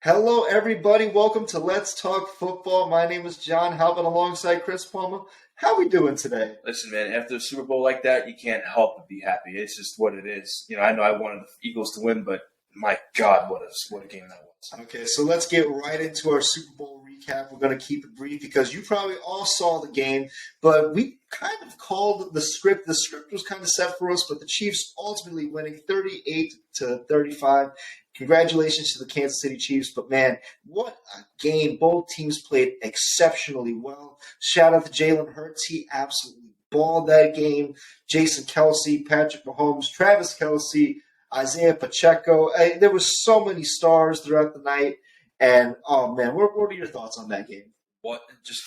Hello, everybody. Welcome to Let's Talk Football. My name is John Halpin alongside Chris Palmer. How we doing today? Listen, man, after a Super Bowl like that, you can't help but be happy. It's just what it is. I know I wanted the Eagles to win, but my God, what a game that was. Okay, so let's get right into our Super Bowl recap. We're going to keep it brief because you probably all saw the game, but we kind of called the script. The script was kind of set for us, but the Chiefs ultimately winning 38-35. Congratulations to the Kansas City Chiefs, but man, what a game. Both teams played exceptionally well. Shout out to Jalen Hurts. He absolutely balled that game. Jason Kelsey, Patrick Mahomes, Travis Kelsey, Isaiah Pacheco. There was so many stars throughout the night. And, oh, man, what are your thoughts on that game? What just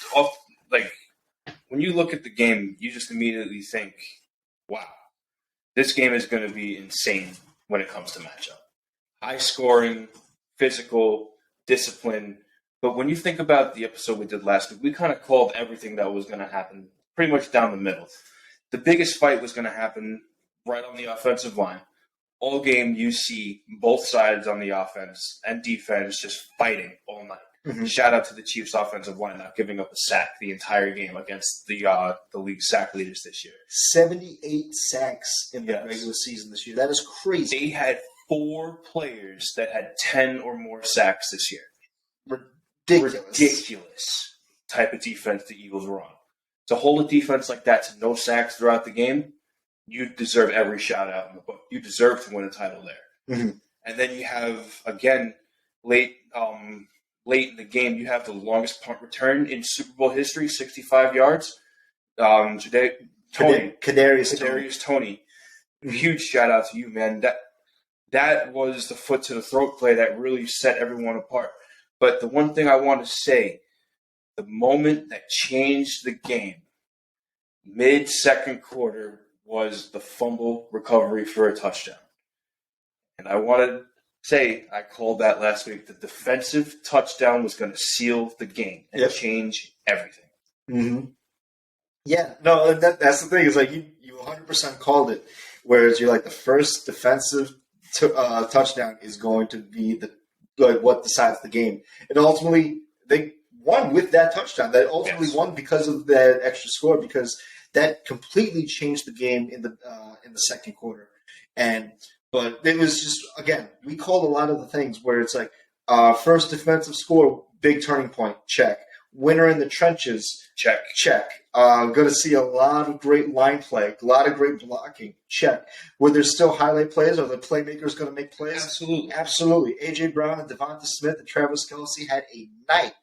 when you look at the game, you just immediately think, wow, this game is going to be insane when it comes to matchup. High scoring, physical, discipline. But when you think about the episode we did last week, we kind of called everything that was going to happen pretty much down the middle. The biggest fight was going to happen right on the offensive line. All game, you see both sides on the offense and defense just fighting all night. Mm-hmm. Shout out to the Chiefs' offensive line not giving up a sack the entire game against the league sack leaders this year. 78 sacks in the regular season this year. That is crazy. They had 4 players that had 10 or more sacks this year. Ridiculous type of defense the Eagles were on. To hold a defense like that to no sacks throughout the game, you deserve every shout out in the book. You deserve to win a title there. Mm-hmm. And then you have, again, late in the game, you have the longest punt return in Super Bowl history, 65 yards. Kadarius Toney. Mm-hmm. Huge shout out to you, man. That was the foot to the throat play that really set everyone apart. But the one thing I want to say, the moment that changed the game, mid-second quarter, was the fumble recovery for a touchdown. And I want to say, I called that last week, the defensive touchdown was going to seal the game and change everything. Mm-hmm. Yeah, no, that's the thing. Is like you 100% called it, whereas you're like the first defensive touchdown is going to be what decides the game. And ultimately, they won with that touchdown. That ultimately won because of that extra score, because that completely changed the game in the second quarter. But it was just, again, we called a lot of the things where it's like first defensive score, big turning point, check. Winner in the trenches, check. Going to see a lot of great line play, a lot of great blocking, check. Were there still highlight plays? Are the playmakers going to make plays? Absolutely. A.J. Brown and Devonta Smith and Travis Kelsey had a night.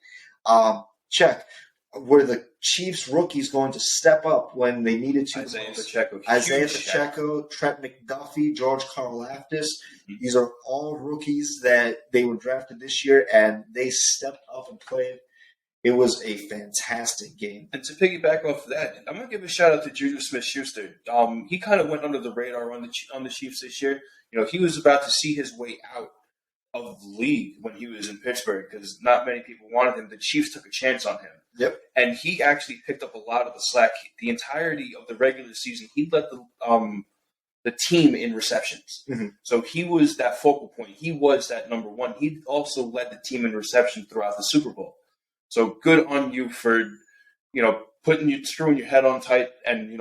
Check. Were the Chiefs rookies going to step up when they needed to? Isaiah Pacheco, Trent McDuffie, George Karlaftis. Mm-hmm. These are all rookies that they were drafted this year, and they stepped up and played. It was a fantastic game. And to piggyback off of that, I'm going to give a shout out to Juju Smith-Schuster. He kind of went under the radar on the Chiefs this year. He was about to see his way out of the league when he was in Pittsburgh because not many people wanted him. The Chiefs took a chance on him. Yep. And he actually picked up a lot of the slack. The entirety of the regular season, he led the team in receptions. Mm-hmm. So he was that focal point. He was that number one. He also led the team in reception throughout the Super Bowl. So good on you for, screwing your head on tight and,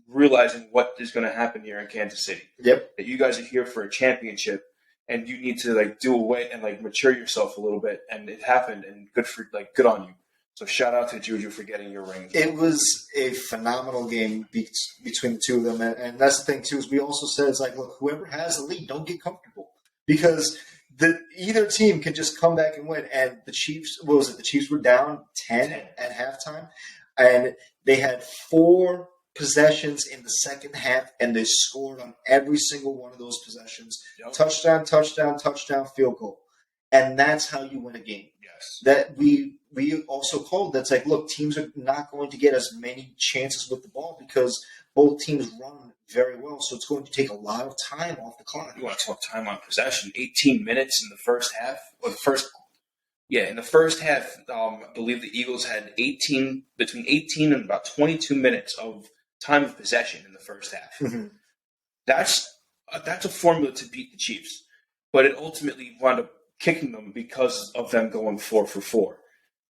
realizing what is going to happen here in Kansas City. Yep. That you guys are here for a championship and you need to do away and mature yourself a little bit. And it happened and good on you. So shout out to Juju for getting your ring. It was a phenomenal game between the two of them. And that's the thing, too, is we also said, it's like, look, whoever has the lead, don't get comfortable. Because either team can just come back and win. And the Chiefs, the Chiefs were down 10 at halftime. And they had 4 possessions in the second half, and they scored on every single one of those possessions. Yep. Touchdown, field goal. And that's how you win a game. Yes. That we also called that's like, look, teams are not going to get as many chances with the ball because both teams run very well, so it's going to take a lot of time off the clock. You want to talk time on possession? 18 minutes in the first half, in the first half, I believe the Eagles had between 18 and about 22 minutes of time of possession in the first half. Mm-hmm. That's a formula to beat the Chiefs, but it ultimately wound up kicking them because of them going 4 for 4.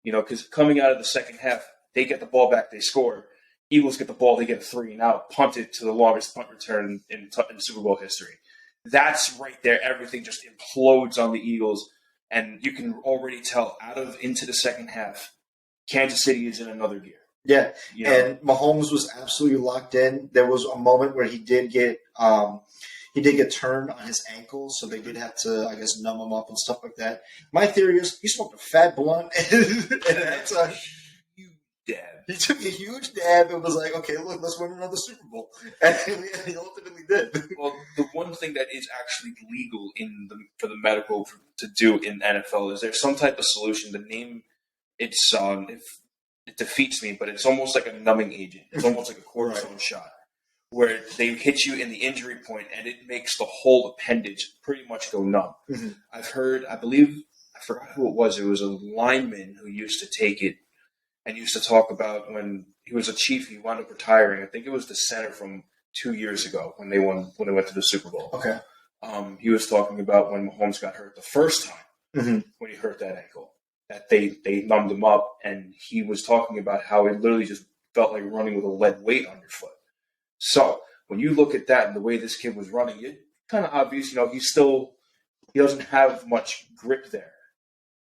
Because coming out of the second half, they get the ball back, they score. Eagles get the ball, they get a 3, now punt it to the longest punt return in Super Bowl history. That's right there. Everything just implodes on the Eagles, and you can already tell into the second half, Kansas City is in another gear. Yeah, and Mahomes was absolutely locked in. There was a moment where he did get turned on his ankle, so they did have to, I guess, numb him up and stuff like that. My theory is he smoked a fat blunt, and that's a huge dab. He took a huge dab and was like, "Okay, look, let's win another Super Bowl," and he ultimately did. Well, the one thing that is actually legal for the medical to do in NFL is there's some type of solution. The name it's if it defeats me, but it's almost like a numbing agent. It's almost like a cortisone shot where they hit you in the injury point and it makes the whole appendage pretty much go numb. Mm-hmm. I forgot who it was. It was a lineman who used to take it and used to talk about when he was a Chief, he wound up retiring. I think it was the center from 2 years ago when they went to the Super Bowl. Okay. He was talking about when Mahomes got hurt the first time, when he hurt that ankle, that they numbed him up, and he was talking about how it literally just felt like running with a lead weight on your foot. So when you look at that and the way this kid was running, it's kind of obvious, he doesn't have much grip there.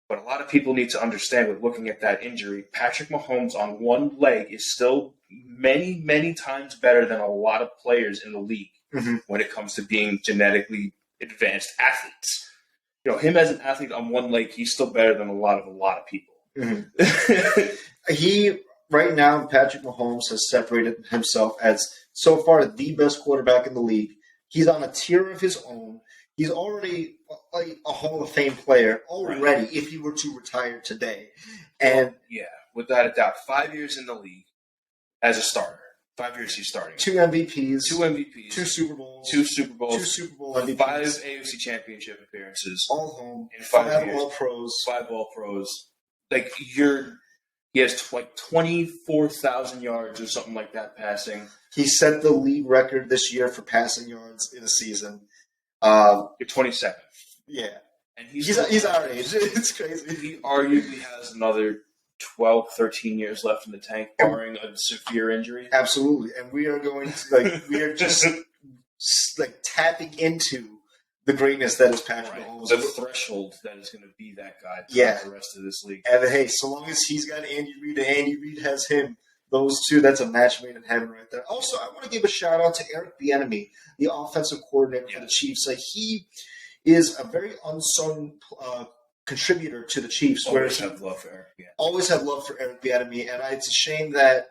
But a lot of people need to understand with looking at that injury, Patrick Mahomes on one leg is still many, many times better than a lot of players in the league when it comes to being genetically advanced athletes. Him as an athlete on one leg, he's still better than a lot of people. He, right now, Patrick Mahomes has separated himself as so far the best quarterback in the league. He's on a tier of his own. He's already a Hall of Fame player already if he were to retire today. And yeah, without a doubt, 5 years in the league as a starter. 5 years he's starting. 2 MVPs. 2 Super Bowls. 2 Super Bowls. 2 Super Bowl MVPs. 5 AFC Championship appearances. All home. In 5 years. 5 All-Pros. 5 All-Pros. He has 24,000 yards or something like that passing. He set the league record this year for passing yards in a season. You're 27. Yeah. And he's our age. It's crazy. He arguably has another 12, 13 years left in the tank, barring a severe injury. Absolutely. And we are going to, we are just tapping into the greatness that is Patrick Mahomes. The threshold that is going to be that guy throughout the rest of this league. And hey, so long as he's got Andy Reid and Andy Reid has him, those two, that's a match made in heaven right there. Also, I want to give a shout out to Eric Bieniemy, the offensive coordinator for the Chiefs. He is a very unsung contributor to the Chiefs. Always have love for Eric Bieniemy. Always have love for Eric Bieniemy, and it's a shame that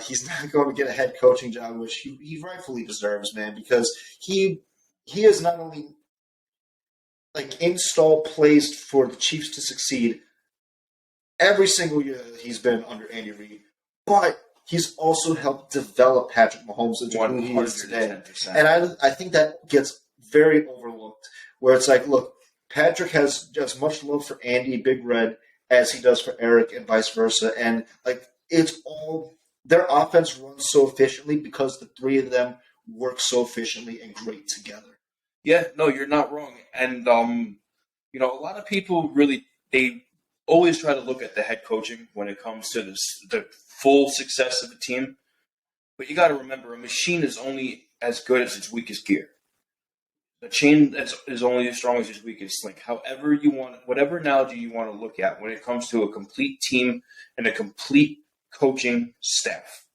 he's not going to get a head coaching job, which he rightfully deserves, man, because he is not only install plays for the Chiefs to succeed every single year that he's been under Andy Reid, but he's also helped develop Patrick Mahomes into who he is today. And I think that gets very overlooked, where it's like, look, Patrick has as much love for Andy Big Red as he does for Eric and vice versa. And it's all their offense runs so efficiently because the three of them work so efficiently and great together. Yeah, no, you're not wrong. And a lot of people they always try to look at the head coaching when it comes to the full success of a team. But you got to remember, a machine is only as good as its weakest gear. The chain is only as strong as its weakest link. However you want, whatever analogy you want to look at when it comes to a complete team and a complete coaching staff,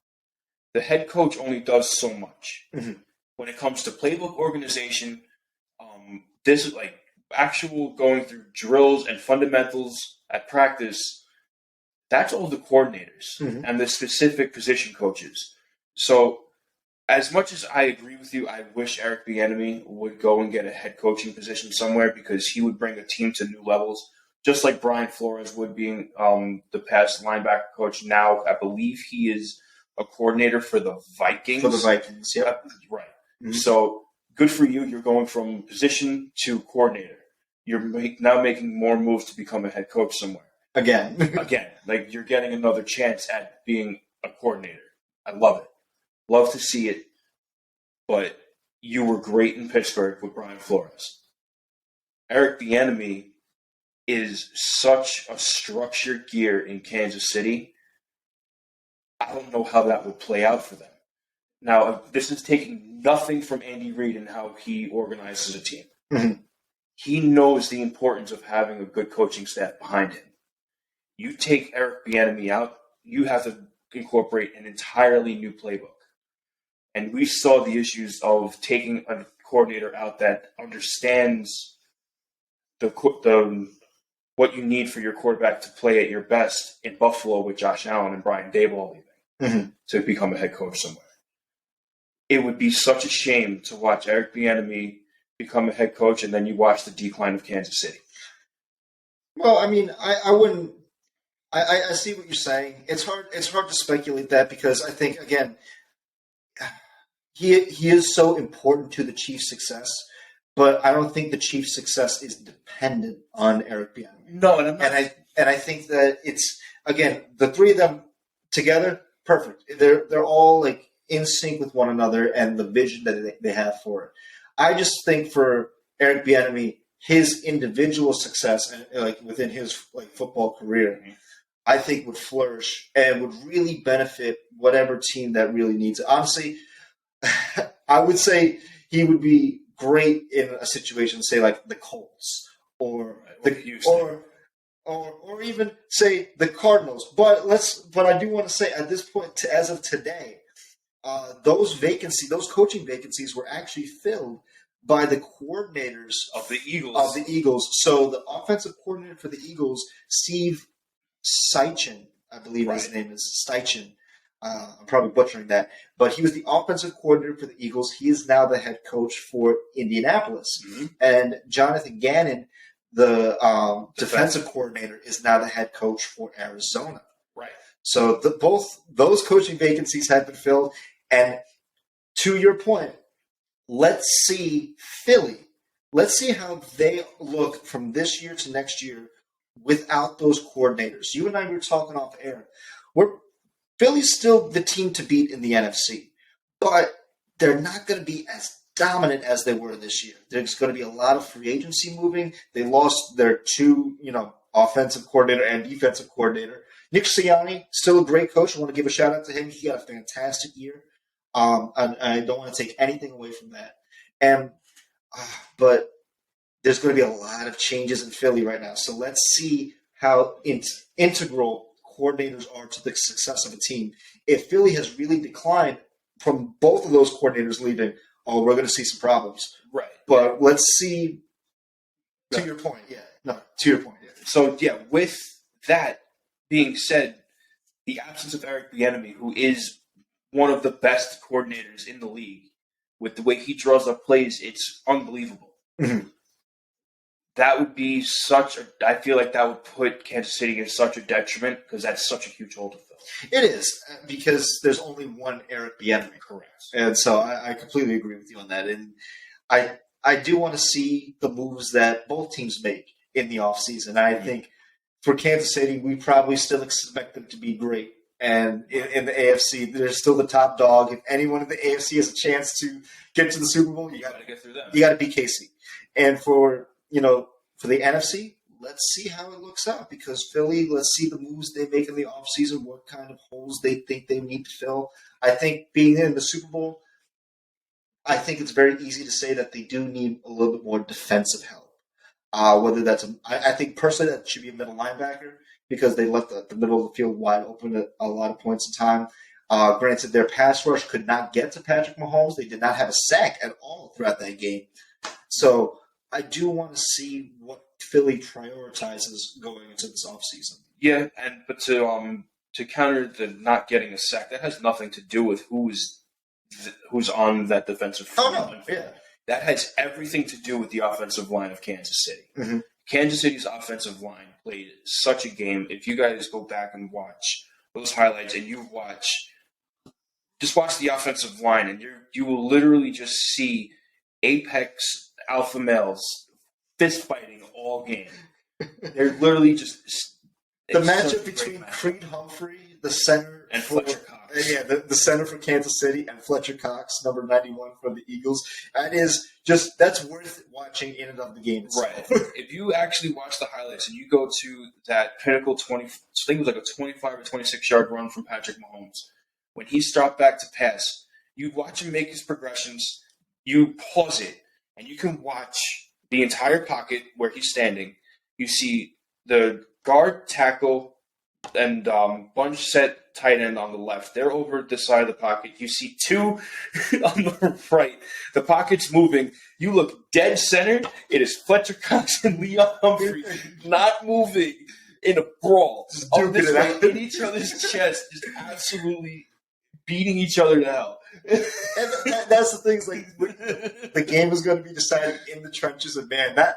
the head coach only does so much. When it comes to playbook organization, this is actual going through drills and fundamentals at practice. That's all the coordinators and the specific position coaches. So, as much as I agree with you, I wish Eric Bieniemy would go and get a head coaching position somewhere because he would bring a team to new levels, just like Brian Flores would, being the past linebacker coach. Now, I believe he is a coordinator for the Vikings. For the Vikings, yeah. Right. Mm-hmm. So, good for you. You're going from position to coordinator. You're now making more moves to become a head coach somewhere. Again. You're getting another chance at being a coordinator. I love it. Love to see it. But you were great in Pittsburgh with Brian Flores. Eric Bieniemy is such a structured gear in Kansas City. I don't know how that would play out for them. Now, this is taking nothing from Andy Reid and how he organizes a team. Mm-hmm. He knows the importance of having a good coaching staff behind him. You take Eric Bieniemy out, you have to incorporate an entirely new playbook. And we saw the issues of taking a coordinator out that understands the what you need for your quarterback to play at your best in Buffalo with Josh Allen and Brian Daboll leaving to become a head coach somewhere. It would be such a shame to watch Eric Bieniemy become a head coach and then you watch the decline of Kansas City. Well, I mean, I wouldn't. I see what you're saying. It's hard to speculate that because I think again, he is so important to the Chiefs' success, but I don't think the Chiefs' success is dependent on Eric Bieniemy. No, and I'm not. And I think that it's again the three of them together, perfect. They're all like in sync with one another and the vision that they have for it. I just think for Eric Bieniemy, his individual success and like within his like football career, I think would flourish and would really benefit whatever team that really needs it. Honestly, I would say he would be great in a situation, say like the Colts or or even say the Cardinals. But I do want to say at this point, as of today, those coaching vacancies were actually filled by the coordinators of the Eagles. So the offensive coordinator for the Eagles, Steve Steichen, I believe his name is Steichen. I'm probably butchering that, but he was the offensive coordinator for the Eagles. He is now the head coach for Indianapolis, and Jonathan Gannon, the defensive coordinator, is now the head coach for Arizona. Right. So both those coaching vacancies have been filled, and to your point, let's see Philly. Let's see how they look from this year to next year without those coordinators. You and I were talking off air. Philly's still the team to beat in the NFC, but they're not going to be as dominant as they were this year. There's going to be a lot of free agency moving. They lost their two, offensive coordinator and defensive coordinator. Nick Sirianni, still a great coach. I want to give a shout out to him. He had a fantastic year. And I don't want to take anything away from that. But there's going to be a lot of changes in Philly right now. So let's see how integral coordinators are to the success of a team. If Philly has really declined from both of those coordinators leaving, we're going to see some problems. Right. But let's see. To your point, yeah. No, to your point, yeah. So, with that being said, the absence of Eric Bieniemy, who is one of the best coordinators in the league, with the way he draws up plays, it's unbelievable. Mm-hmm. That would be I feel like that would put Kansas City in such a detriment because that's such a huge hole to fill. It is, because there's only one Eric Bieniemy. Correct. And so I completely agree with you on that. And I do want to see the moves that both teams make in the offseason. I think for Kansas City, we probably still expect them to be great. And in the AFC, they're still the top dog. If anyone in the AFC has a chance to get to the Super Bowl, you got to get through them. You got to beat KC. And for the NFC, let's see how it looks out, because Philly, let's see the moves they make in the offseason, what kind of holes they think they need to fill. I think being in the Super Bowl, I think it's very easy to say that they do need a little bit more defensive help. Whether that's I think personally that should be a middle linebacker, because they left the middle of the field wide open at a lot of points in time. Granted, their pass rush could not get to Patrick Mahomes. They did not have a sack at all throughout that game. So I do want to see what Philly prioritizes going into this offseason. Yeah, but to counter the not getting a sack, that has nothing to do with who's on that defensive front. Oh, no, yeah. That has everything to do with the offensive line of Kansas City. Mm-hmm. Kansas City's offensive line played such a game. If you guys go back and watch those highlights and just watch the offensive line, and you will literally just see apex alpha males fist fighting all game. They're literally just the matchup between Creed Humphrey, the center, and Fletcher Cox. Cox. Yeah, the center for Kansas City, and Fletcher Cox, number 91 for the Eagles. That's worth watching in and of the game itself. Right. If you actually watch the highlights and you go to that pinnacle 20, I think it was like a 25 or 26 yard run from Patrick Mahomes, when he dropped back to pass, you watch him make his progressions, you pause it, and you can watch the entire pocket where he's standing. You see the guard, tackle, and bunch set tight end on the left. They're over this side of the pocket. You see two on the right. The pocket's moving. You look dead center. It is Fletcher Cox and Leon Humphrey not moving in a brawl. Just On this duking it way, out. in each other's chest, just absolutely beating each other to hell. And that's the things, like, the game was going to be decided in the trenches, and man, that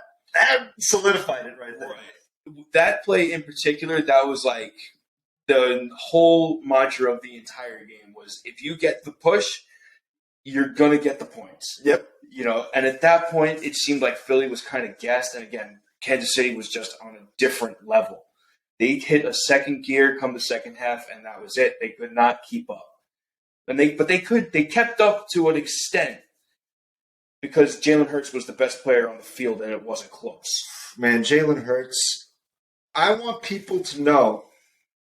solidified it right there. Right. That play in particular, that was like the whole mantra of the entire game was if you get the push, you're going to get the points. Yep. You know, and at that point, it seemed like Philly was kind of gassed. And again, Kansas City was just on a different level. They hit a second gear come the second half, and that was it. They could not keep up. They kept up to an extent because Jalen Hurts was the best player on the field, and it wasn't close. Man, Jalen Hurts, I want people to know,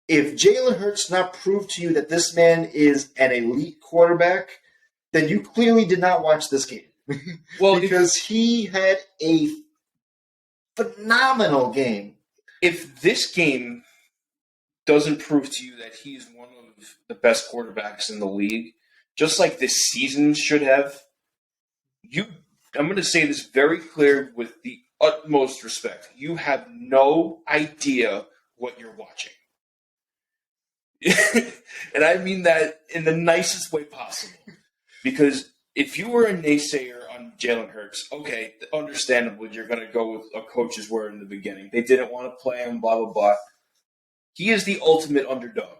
if Jalen Hurts not proved to you that this man is an elite quarterback, then you clearly did not watch this game. Well, because he had a phenomenal game. If this game doesn't prove to you that he's one of the best quarterbacks in the league, just like this season should have, I'm going to say this very clear with the utmost respect. You have no idea what you're watching. And I mean that in the nicest way possible. Because if you were a naysayer on Jalen Hurts, okay, understandably, you're going to go with a coach's word in the beginning. They didn't want to play him, blah, blah, blah. He is the ultimate underdog.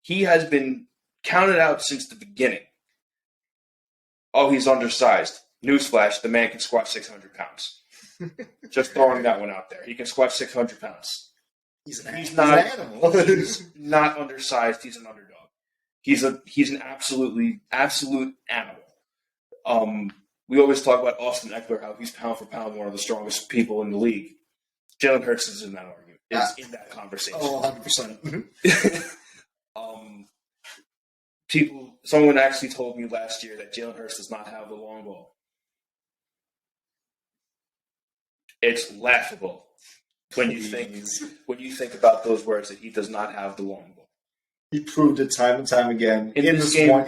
He has been counted out since the beginning. Oh, he's undersized. Newsflash, the man can squat 600 pounds. Just throwing that one out there. He can squat 600 pounds. He's an animal. He's not undersized. He's an underdog. He's an absolute animal. We always talk about Austin Eckler, how he's pound for pound one of the strongest people in the league. Jalen Hurts is in that argument. Is in that conversation. Oh, 100%. Someone actually told me last year that Jalen Hurts does not have the long ball. It's laughable when you think about those words that he does not have the long ball. He proved it time and time again in this game.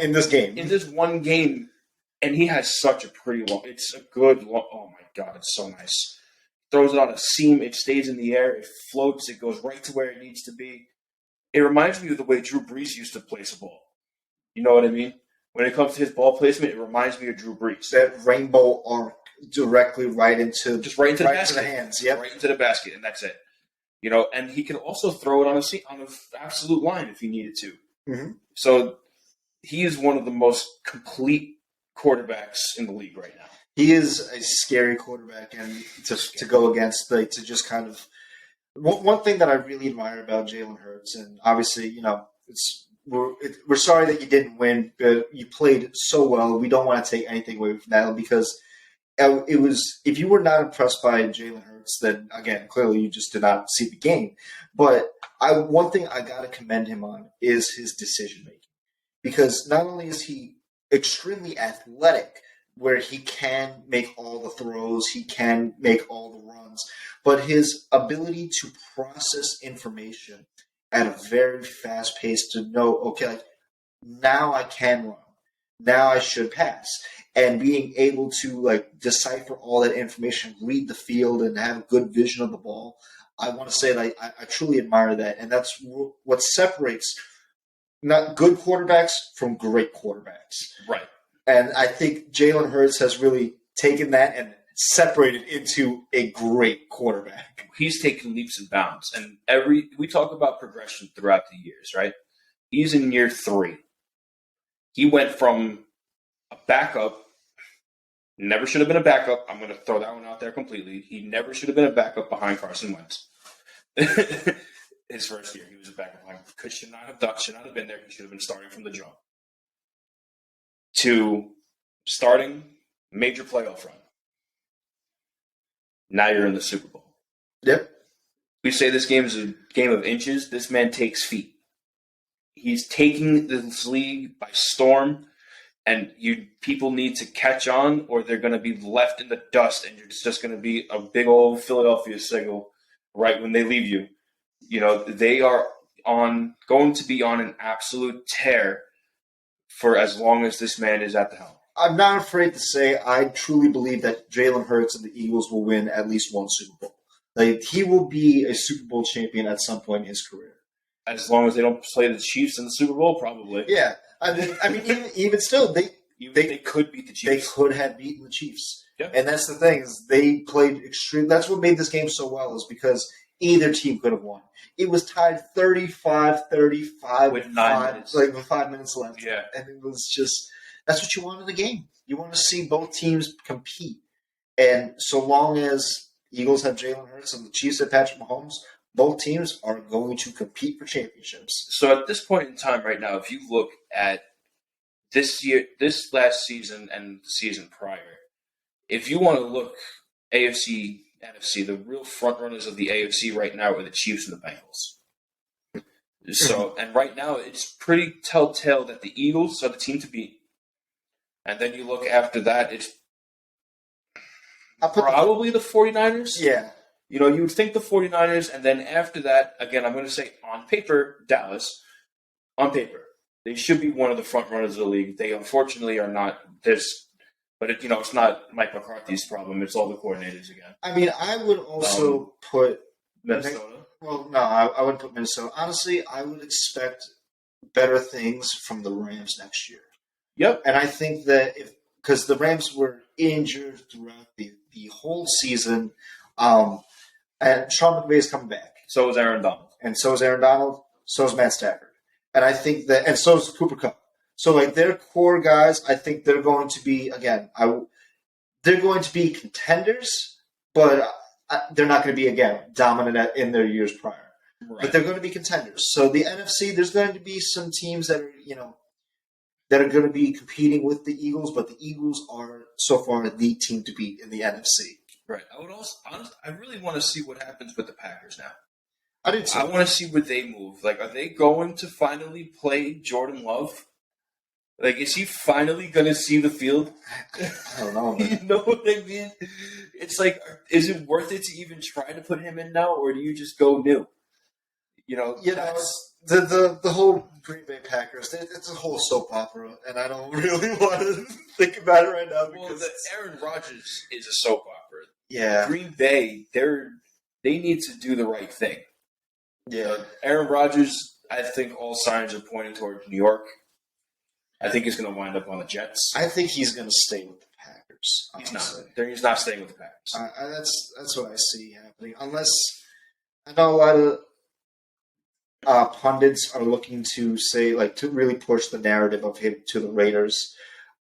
In this one game, and he has such a pretty long. It's a good long. Oh my God, it's so nice. Throws it on a seam. It stays in the air. It floats. It goes right to where it needs to be. It reminds me of the way Drew Brees used to place a ball. You know what I mean? When it comes to his ball placement, it reminds me of Drew Brees. That rainbow arc directly right into the basket. To the hands. Yep. Right into the basket, and that's it. You know, and he can also throw it on an absolute line if he needed to. Mm-hmm. So he is one of the most complete quarterbacks in the league right now. He is a scary quarterback, and to go against, to just kind of one thing that I really admire about Jalen Hurts, and obviously, you know, we're sorry that you didn't win, but you played so well. We don't want to take anything away from that because it was. If you were not impressed by Jalen Hurts, then again, clearly you just did not see the game. But one thing I got to commend him on is his decision making, because not only is he extremely athletic, where he can make all the throws, he can make all the runs, but his ability to process information at a very fast pace to know, okay, like, now I can run, now I should pass, and being able to like decipher all that information, read the field, and have good vision of the ball. I want to say that I truly admire that, and that's what separates not good quarterbacks from great quarterbacks. Right. And I think Jalen Hurts has really taken that and separated into a great quarterback. He's taken leaps and bounds. And we talk about progression throughout the years, right? He's in year 3. He went from a backup, never should have been a backup. I'm going to throw that one out there completely. He never should have been a backup behind Carson Wentz. his first year. He was a backup line. Should not have been there. He should have been starting from the jump. To starting major playoff run. Now you're in the Super Bowl. Yep. We say this game is a game of inches. This man takes feet. He's taking this league by storm, and people need to catch on, or they're going to be left in the dust, and it's just going to be a big old Philadelphia signal right when they leave you. They are going to be on an absolute tear for as long as this man is at the helm. I'm not afraid to say I truly believe that Jalen Hurts and the Eagles will win at least one Super Bowl. Like, he will be a Super Bowl champion at some point in his career. As long as they don't play the Chiefs in the Super Bowl, probably. Yeah. I mean, even still, they could beat the Chiefs. They could have beaten the Chiefs. Yeah. And that's the thing, is they played extreme. That's what made this game so well, is because either team could have won. It was tied 35-35 with 9 minutes. with 5 minutes left. Yeah. And it was just, that's what you want in a game. You want to see both teams compete. And so long as Eagles have Jalen Hurts and the Chiefs have Patrick Mahomes, both teams are going to compete for championships. So at this point in time right now, if you look at this last season and the season prior, if you want to look AFC, NFC, the real front runners of the AFC right now are the Chiefs and the Bengals. So, and right now it's pretty telltale that the Eagles are the team to beat. And then you look after that, it's probably the 49ers. Yeah. You would think the 49ers, and then after that, again, I'm going to say on paper, Dallas. On paper. They should be one of the front runners of the league. They unfortunately are not. But it's not Mike McCarthy's problem. It's all the coordinators again. I mean, I would also put Minnesota. Well, no, I wouldn't put Minnesota. Honestly, I would expect better things from the Rams next year. Yep. And I think that because the Rams were injured throughout the whole season, and Sean McVay is coming back. So is Aaron Donald. And so is Aaron Donald. So is Matt Stafford. And I think that, and so is Cooper Kupp. So, like, their core guys, I think they're going to be, again, they're going to be contenders, but they're not going to be, again, dominant in their years prior. Right. But they're going to be contenders. So the NFC, there's going to be some teams that are, that are going to be competing with the Eagles, but the Eagles are so far the team to beat in the NFC. Right. I really want to see what happens with the Packers now. I do too. I want to see where they move. Like, are they going to finally play Jordan Love? Like, is he finally going to see the field? I don't know, man. You know what I mean? It's like, is it worth it to even try to put him in now, or do you just go new? The whole Green Bay Packers, it's a whole soap opera, and I don't really want to think about it right now. Well, Aaron Rodgers is a soap opera. Yeah. Green Bay, they need to do the right thing. Yeah. Aaron Rodgers, I think all signs are pointing towards New York. I think he's going to wind up on the Jets. I think he's going to stay with the Packers. He's not staying with the Packers. That's what I see happening. Unless I know a lot of pundits are looking to say, like, to really push the narrative of him to the Raiders.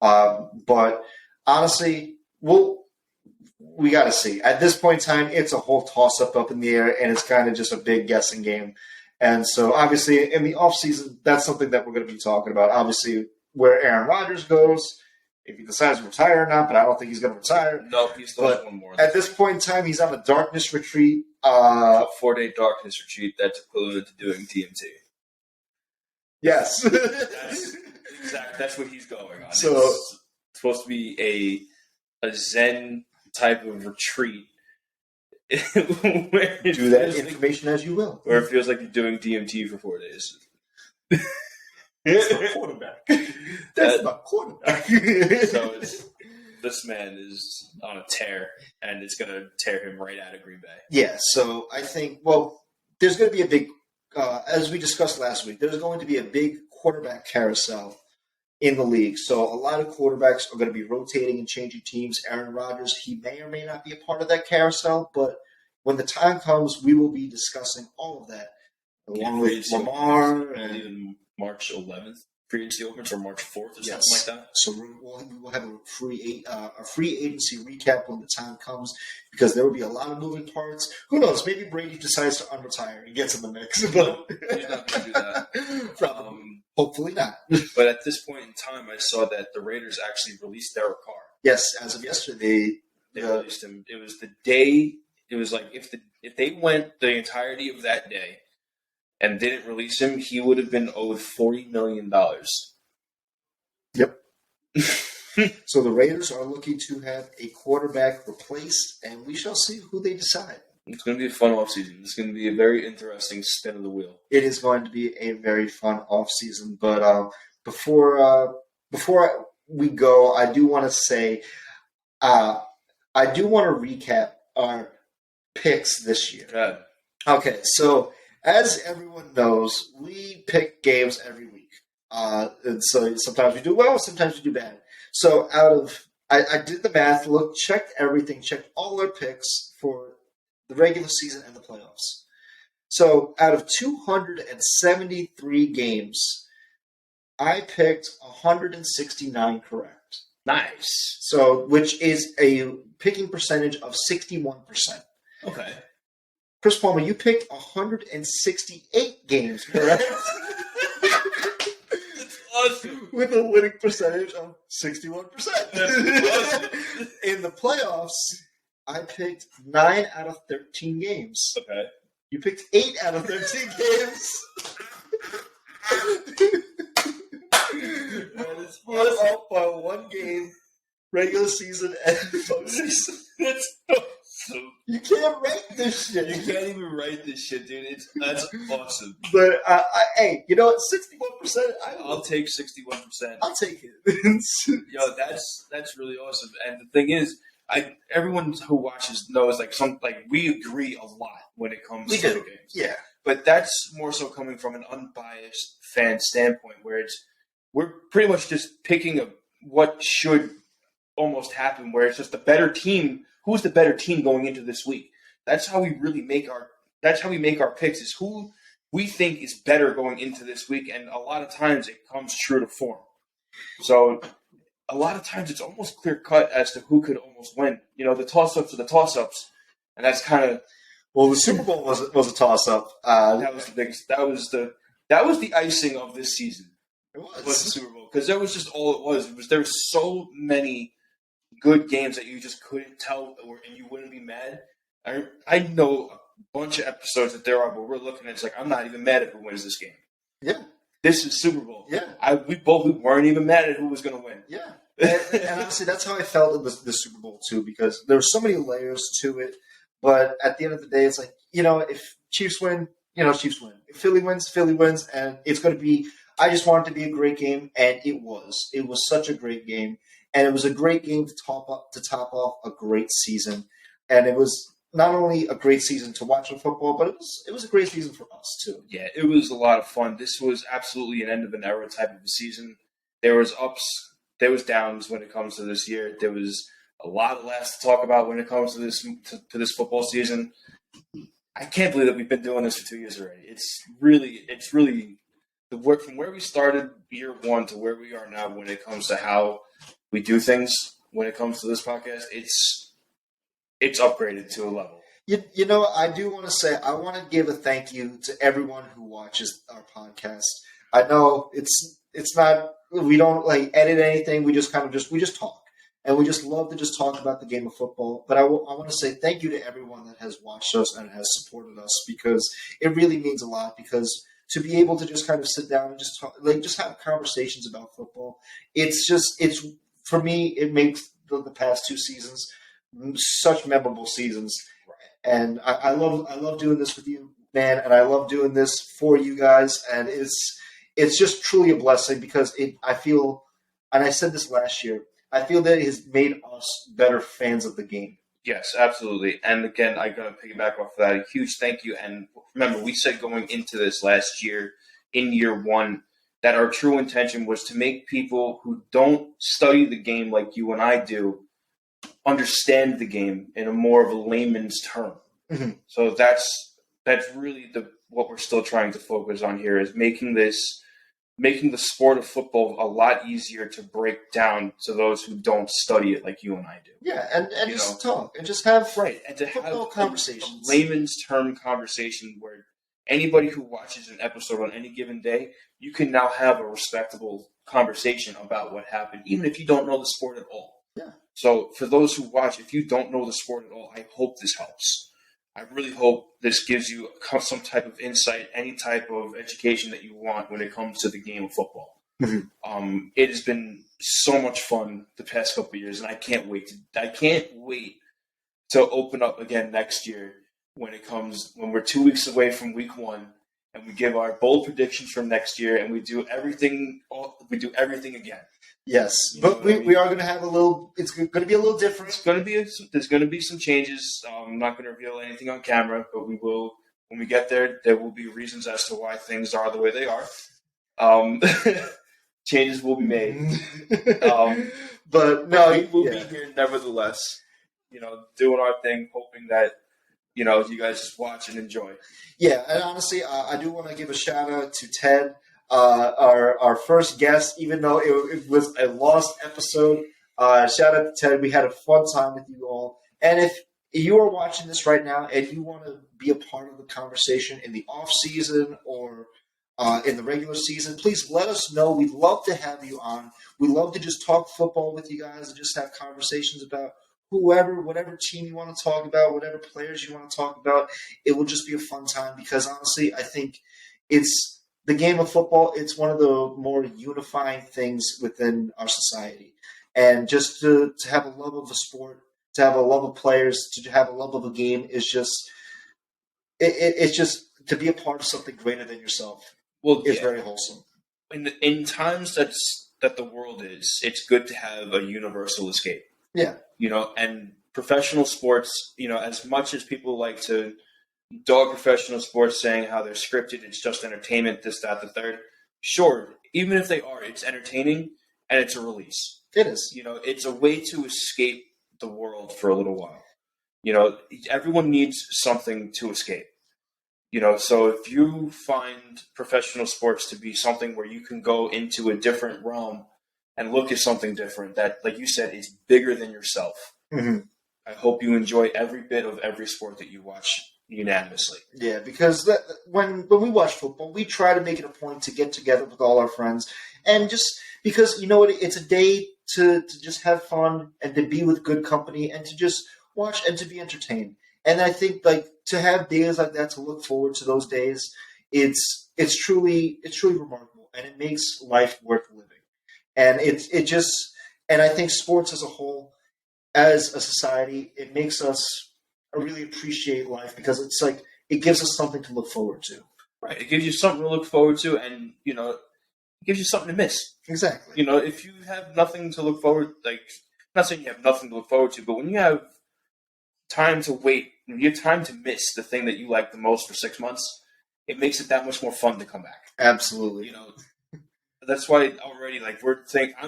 But honestly, we got to see. At this point in time, it's a whole toss-up up in the air, and it's kind of just a big guessing game. And so, obviously, in the offseason, that's something that we're going to be talking about. Obviously, where Aaron Rodgers goes, if he decides to retire or not, but I don't think he's going to retire. No, he still has one more. At this point in time, he's on a darkness retreat. A 4-day darkness retreat that's equivalent to doing DMT. Yes. That's what he's going on. So, it's supposed to be a Zen type of retreat. Do that information as you will. Where it feels like you're doing DMT for 4 days. That's the quarterback. That's the quarterback. So this man is on a tear, and it's going to tear him right out of Green Bay. Yeah, so I think, there's going to be a big, as we discussed last week, there's going to be a big quarterback carousel in the league. So a lot of quarterbacks are going to be rotating and changing teams. Aaron Rodgers, he may or may not be a part of that carousel, but when the time comes, we will be discussing all of that, along with Lamar. And even March 11th. free agency opens for March 4th or something like that. So we will have a free agency recap when the time comes, because there will be a lot of moving parts. Who knows? Maybe Brady decides to unretire and gets in the mix. No, he's not going to do that. Hopefully not. But at this point in time, I saw that the Raiders actually released Derek Carr. Yes, as of yesterday, they released him. It was the day. It was like if they went the entirety of that day and didn't release him, he would have been owed $40 million. Yep. So the Raiders are looking to have a quarterback replaced, and we shall see who they decide. It's going to be a fun offseason. It's going to be a very interesting spin of the wheel. It is going to be a very fun offseason. But before we go, I do want to say, I do want to recap our picks this year. God. Okay, so as everyone knows, we pick games every week. And so sometimes we do well, sometimes we do bad. So I did the math, checked everything, checked all our picks for the regular season and the playoffs. So out of 273 games, I picked 169 correct. Nice. So, which is a picking percentage of 61%. Okay. Chris Palmer, you picked 168 games correct. That's awesome. With a winning percentage of 61%. That's awesome. In the playoffs, I picked 9 out of 13 games. Okay. You picked 8 out of 13 games. That is You're up by one game, regular season and postseason. That's awesome. You can't write this shit. You can't even write this shit, dude. That's awesome. But hey, you know what? 61%. I'll take 61%. I'll take it. Yo, that's really awesome. And the thing is, everyone who watches knows we agree a lot when it comes to the games. Yeah. But that's more so coming from an unbiased fan standpoint, where we're pretty much just picking what should almost happen, where it's just the better team. Who's the better team going into this week? That's how we really make our picks, is who we think is better going into this week, and a lot of times it comes true to form. So a lot of times it's almost clear cut as to who could almost win. You know, the toss-ups are the toss-ups, and that's kind of the Super Bowl was a toss-up. That was the biggest. That was the icing of this season. It was the Super Bowl, because that was just all it was. There were so many good games that you just couldn't tell, and you wouldn't be mad. I know a bunch of episodes that there are where we're looking at it's like, I'm not even mad if who wins this game. Yeah. This is Super Bowl. Yeah. We weren't even mad at who was going to win. Yeah. And honestly, that's how I felt in the Super Bowl, too, because there were so many layers to it. But at the end of the day, it's like, if Chiefs win, Chiefs win. If Philly wins, Philly wins. And it's going to be – I just want it to be a great game, and it was. It was such a great game. And it was a great game to top off a great season. And it was not only a great season to watch football, but it was a great season for us too. Yeah, it was a lot of fun. This was absolutely an end of an era type of a season. There was ups, there was downs when it comes to this year. There was a lot of laughs to talk about when it comes to this football season. I can't believe that we've been doing this for 2 years already. It's really the work from where we started year one to where we are now when it comes to how we do things when it comes to this podcast. It's upgraded to a level. I do want to say, I want to give a thank you to everyone who watches our podcast. I know it's not, we don't edit anything. We just talk, and we just love to just talk about the game of football. But I want to say thank you to everyone that has watched us and has supported us, because it really means a lot, because to be able to just kind of sit down and just talk, just have conversations about football. It's for me, it makes the past 2 seasons such memorable seasons. And I love doing this with you, man, and I love doing this for you guys. And it's just truly a blessing, because I feel, and I said this last year, I feel that it has made us better fans of the game. Yes, absolutely. And again, I'm going to piggyback off of that. A huge thank you. And remember, we said going into this last year, in year one, that our true intention was to make people who don't study the game like you and I do understand the game in a more of a layman's term. Mm-hmm. So that's really what we're still trying to focus on here, is making this making the sport of football a lot easier to break down to those who don't study it like you and I do. Yeah, and just talk and just have and to have conversations, a layman's term conversation where anybody who watches an episode on any given day, you can now have a respectable conversation about what happened, even if you don't know the sport at all. Yeah. So for those who watch, if you don't know the sport at all, I hope this helps. I really hope this gives you some type of insight, any type of education that you want when it comes to the game of football. Mm-hmm. It has been so much fun the past couple of years, and I can't wait to open up again next year when we're 2 weeks away from week 1, and we give our bold predictions from next year, and we do everything again. Yes, but we are going to have a little. It's going to be a little different. There's going to be some changes. I'm not going to reveal anything on camera, but we will. When we get there, there will be reasons as to why things are the way they are. Changes will be made. But no, we will be here nevertheless. Doing our thing, hoping that you guys just watch and enjoy. Yeah, and honestly, I do want to give a shout out to Ted. Our first guest, even though it was a lost episode. Shout out to Ted. We had a fun time with you all. And if you are watching this right now and you want to be a part of the conversation in the off season or in the regular season, please let us know. We'd love to have you on. We'd love to just talk football with you guys and just have conversations about whatever team you want to talk about, whatever players you want to talk about. It will just be a fun time because honestly, I think it's the game of football. It's one of the more unifying things within our society. And just to have a love of the sport, to have a love of players, to have a love of a game is just it's just to be a part of something greater than yourself. It's very wholesome. In times that the world is, it's good to have a universal escape. Yeah. And professional sports, as much as people like to dog professional sports saying how they're scripted, it's just entertainment, this, that, the third. Sure, even if they are, it's entertaining and it's a release. It is. It's a way to escape the world for a little while. Everyone needs something to escape. So if you find professional sports to be something where you can go into a different realm and look at something different that, like you said, is bigger than yourself. Mm-hmm. I hope you enjoy every bit of every sport that you watch unanimously. Yeah, because when we watch football, we try to make it a point to get together with all our friends. And just because, it's a day to just have fun and to be with good company and to just watch and to be entertained. And I think to have days like that, to look forward to those days, it's truly remarkable and it makes life worth living. And and I think sports as a whole, as a society, it makes us really appreciate life because it's it gives us something to look forward to. Right. It gives you something to look forward to and, it gives you something to miss. Exactly. If you have nothing to look forward, I'm not saying you have nothing to look forward to, but when you have time to wait, when you have time to miss the thing that you like the most for 6 months, it makes it that much more fun to come back. Absolutely. That's why already, I'm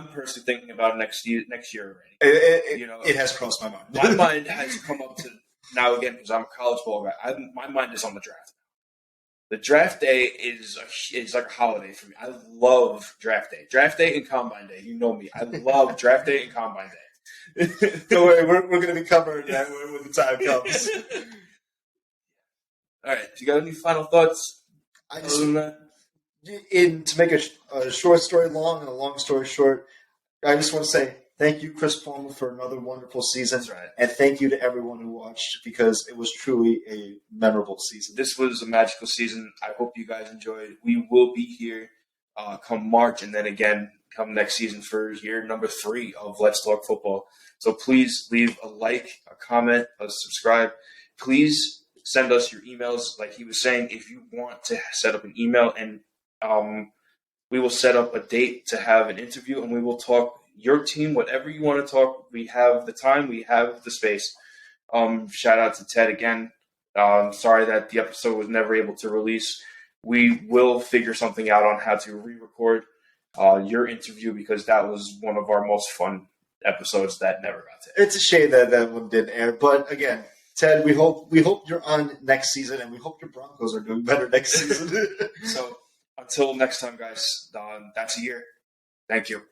personally thinking about next year already. It has crossed my mind. My mind has come up to now again because I'm a college ball guy. My mind is on the draft. The draft day is like a holiday for me. I love draft day and combine day. You know me. I love draft day and combine day. Don't worry, we're going to be covering that when the time comes. All right, you got any final thoughts? To make a short story long and a long story short, I just want to say thank you, Chris Palmer, for another wonderful season. That's right. And thank you to everyone who watched because it was truly a memorable season. This was a magical season. I hope you guys enjoyed. We will be here come March and then again come next season for year number 3 of Let's Talk Football. So please leave a like, a comment, a subscribe. Please send us your emails. Like he was saying, if you want to set up an email and we will set up a date to have an interview and we will talk your team, whatever you want to talk. We have the time, we have the space. Shout out to Ted again. Sorry that the episode was never able to release. We will figure something out on how to re-record your interview because that was one of our most fun episodes that never got to air. It's a shame that one didn't air, but again, Ted, we hope you're on next season, and we hope your Broncos are doing better next season. So until next time, guys, that's a year. Thank you.